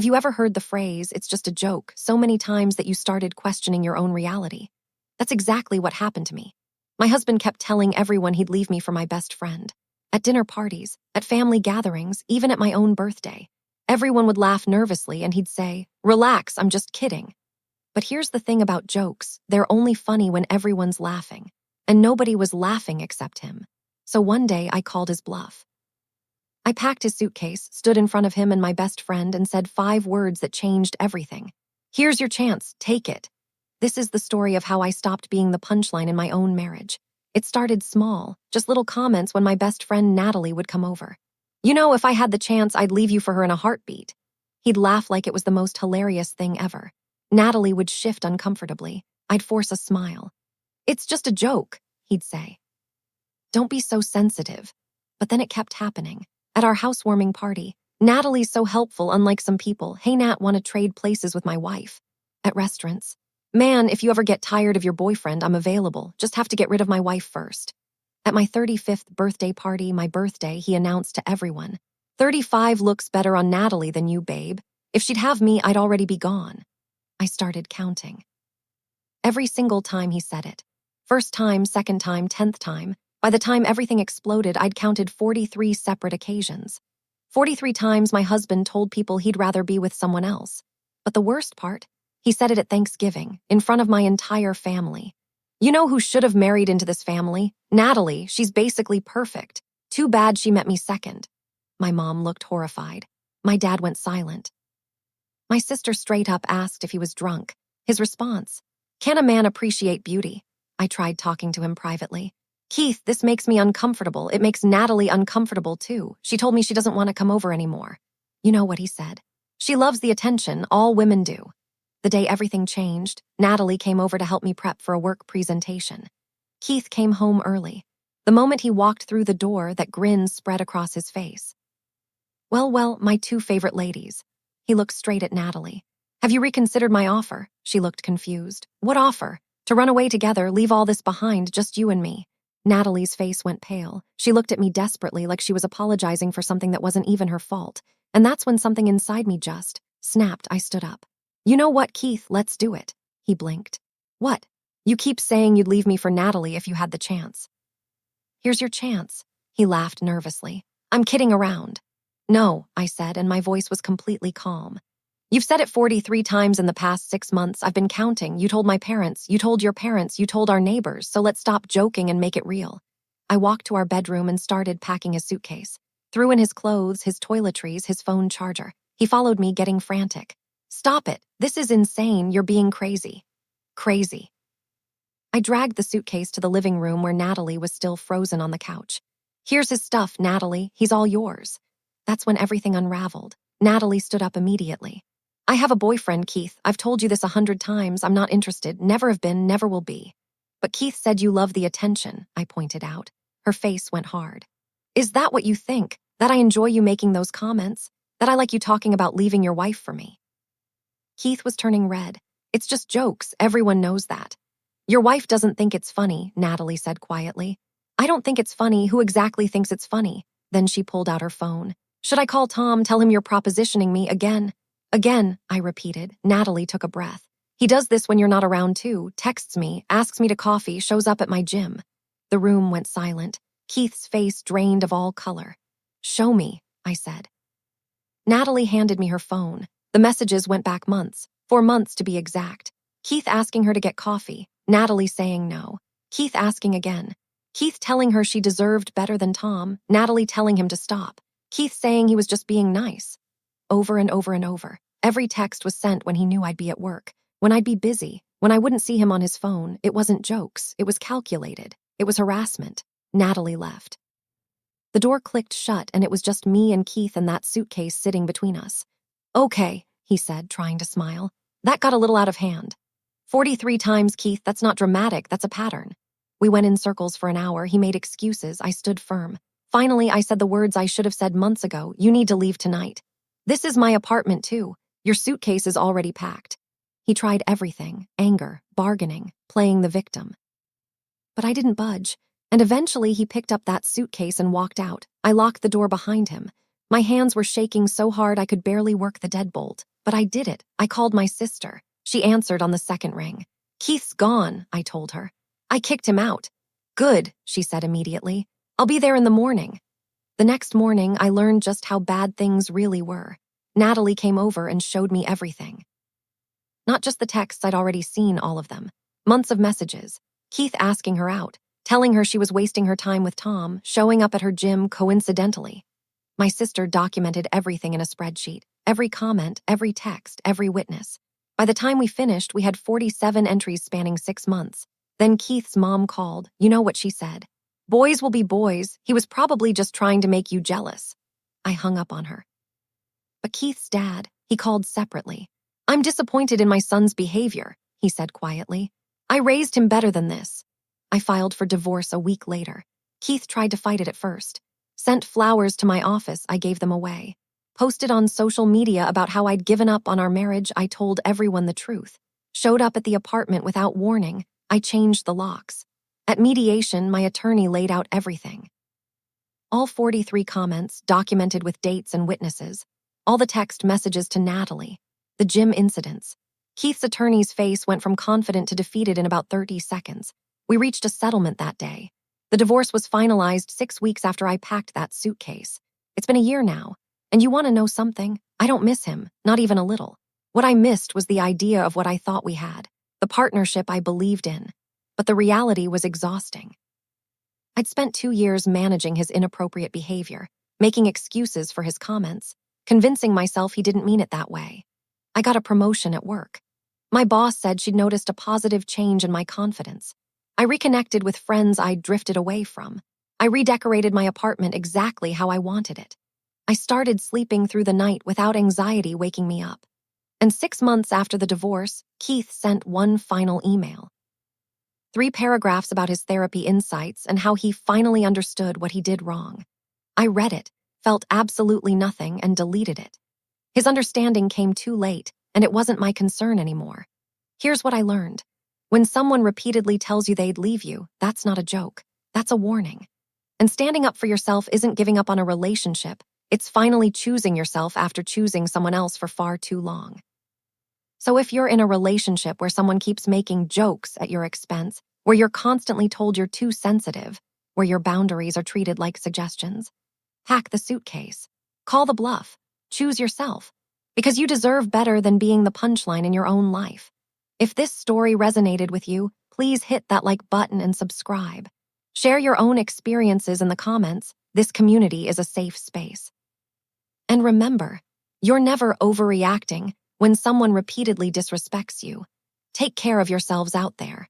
Have you ever heard the phrase, "it's just a joke," so many times that you started questioning your own reality? That's exactly what happened to me. My husband kept telling everyone he'd leave me for my best friend. At dinner parties, at family gatherings, even at my own birthday. Everyone would laugh nervously and he'd say, "Relax, I'm just kidding." But here's the thing about jokes, they're only funny when everyone's laughing. And nobody was laughing except him. So one day I called his bluff. I packed his suitcase, stood in front of him and my best friend, and said 5 words that changed everything. "Here's your chance, take it." This is the story of how I stopped being the punchline in my own marriage. It started small, just little comments when my best friend Natalie would come over. "You know, if I had the chance, I'd leave you for her in a heartbeat." He'd laugh like it was the most hilarious thing ever. Natalie would shift uncomfortably. I'd force a smile. "It's just a joke," he'd say. "Don't be so sensitive." But then it kept happening. At our housewarming party, Natalie's so helpful, unlike some people. "Hey Nat, want to trade places with my wife?" At restaurants, "Man, if you ever get tired of your boyfriend, I'm available. Just have to get rid of my wife first." At my 35th birthday party, my birthday, he announced to everyone, "35 looks better on Natalie than you, babe. If she'd have me, I'd already be gone." I started counting. Every single time he said it. First time, second time, 10th time. By the time everything exploded, I'd counted 43 separate occasions. 43 times my husband told people he'd rather be with someone else. But the worst part? He said it at Thanksgiving, in front of my entire family. "You know who should have married into this family? Natalie. She's basically perfect. Too bad she met me second." My mom looked horrified. My dad went silent. My sister straight up asked if he was drunk. His response, "Can a man appreciate beauty?" I tried talking to him privately. "Keith, this makes me uncomfortable. It makes Natalie uncomfortable too. She told me she doesn't want to come over anymore." You know what he said? "She loves the attention, all women do." The day everything changed, Natalie came over to help me prep for a work presentation. Keith came home early. The moment he walked through the door, that grin spread across his face. Well, my 2 favorite ladies." He looked straight at Natalie. "Have you reconsidered my offer?" She looked confused. "What offer? To run away together, leave all this behind, just you and me." Natalie's face went pale. She looked at me desperately, like she was apologizing for something that wasn't even her fault. And that's when something inside me just snapped. I stood up. "You know what, Keith, let's do it." He blinked. "What? You keep saying you'd leave me for Natalie if you had the chance." "Here's your chance." He laughed nervously. "I'm kidding around." "No," I said, and my voice was completely calm. "You've said it 43 times in the past 6 months. I've been counting. You told my parents, you told your parents, you told our neighbors, so let's stop joking and make it real." I walked to our bedroom and started packing his suitcase. Threw in his clothes, his toiletries, his phone charger. He followed me, getting frantic. "Stop it. This is insane. You're being crazy." Crazy. I dragged the suitcase to the living room where Natalie was still frozen on the couch. "Here's his stuff, Natalie. He's all yours." That's when everything unraveled. Natalie stood up immediately. "I have a boyfriend, Keith. I've told you this 100 times. I'm not interested. Never have been, never will be." "But Keith said you love the attention," I pointed out. Her face went hard. "Is that what you think? That I enjoy you making those comments? That I like you talking about leaving your wife for me?" Keith was turning red. "It's just jokes. Everyone knows that." "Your wife doesn't think it's funny," Natalie said quietly. "I don't think it's funny. Who exactly thinks it's funny?" Then she pulled out her phone. "Should I call Tom, tell him you're propositioning me again?" "Again," I repeated. Natalie took a breath. "He does this when you're not around too. Texts me, asks me to coffee, shows up at my gym." The room went silent. Keith's face drained of all color. "Show me," I said. Natalie handed me her phone. The messages went back months, 4 months to be exact. Keith asking her to get coffee. Natalie saying no. Keith asking again. Keith telling her she deserved better than Tom. Natalie telling him to stop. Keith saying he was just being nice. Over and over and over. Every text was sent when he knew I'd be at work, when I'd be busy, when I wouldn't see him on his phone. It wasn't jokes. It was calculated. It was harassment. Natalie left. The door clicked shut, and it was just me and Keith and that suitcase sitting between us. "Okay," he said, trying to smile. "That got a little out of hand." 43 times, Keith, that's not dramatic, that's a pattern." We went in circles for an hour. He made excuses. I stood firm. Finally, I said the words I should have said months ago. "You need to leave tonight. This is my apartment too. Your suitcase is already packed." He tried everything: anger, bargaining, playing the victim. But I didn't budge, and eventually he picked up that suitcase and walked out. I locked the door behind him. My hands were shaking so hard I could barely work the deadbolt, but I did it. I called my sister. She answered on the second ring. Keith's gone, I told her. I kicked him out. Good, she said immediately. I'll be there in the morning. The next morning, I learned just how bad things really were. Natalie came over and showed me everything. Not just the texts, I'd already seen all of them. Months of messages. Keith asking her out, telling her she was wasting her time with Tom, showing up at her gym coincidentally. My sister documented everything in a spreadsheet. Every comment, every text, every witness. By the time we finished, we had 47 entries spanning 6 months. Then Keith's mom called. You know what she said. Boys will be boys. He was probably just trying to make you jealous. I hung up on her. But Keith's dad, he called separately. I'm disappointed in my son's behavior, he said quietly. I raised him better than this. I filed for divorce a week later. Keith tried to fight it at first. Sent flowers to my office, I gave them away. Posted on social media about how I'd given up on our marriage, I told everyone the truth. Showed up at the apartment without warning, I changed the locks. At mediation, my attorney laid out everything. All 43 comments, documented with dates and witnesses. All the text messages to Natalie. The gym incidents. Keith's attorney's face went from confident to defeated in about 30 seconds. We reached a settlement that day. The divorce was finalized 6 weeks after I packed that suitcase. It's been a year now. And you want to know something? I don't miss him, not even a little. What I missed was the idea of what I thought we had, the partnership I believed in. But the reality was exhausting. I'd spent 2 years managing his inappropriate behavior, making excuses for his comments, convincing myself he didn't mean it that way. I got a promotion at work. My boss said she'd noticed a positive change in my confidence. I reconnected with friends I'd drifted away from. I redecorated my apartment exactly how I wanted it. I started sleeping through the night without anxiety waking me up. And 6 months after the divorce, Keith sent one final email. 3 paragraphs about his therapy insights and how he finally understood what he did wrong. I read it, felt absolutely nothing, and deleted it. His understanding came too late, and it wasn't my concern anymore. Here's what I learned. When someone repeatedly tells you they'd leave you, that's not a joke. That's a warning. And standing up for yourself isn't giving up on a relationship. It's finally choosing yourself after choosing someone else for far too long. So if you're in a relationship where someone keeps making jokes at your expense, where you're constantly told you're too sensitive, where your boundaries are treated like suggestions, pack the suitcase. Call the bluff. Choose yourself. Because you deserve better than being the punchline in your own life. If this story resonated with you, please hit that like button and subscribe. Share your own experiences in the comments. This community is a safe space. And remember, you're never overreacting when someone repeatedly disrespects you. Take care of yourselves out there.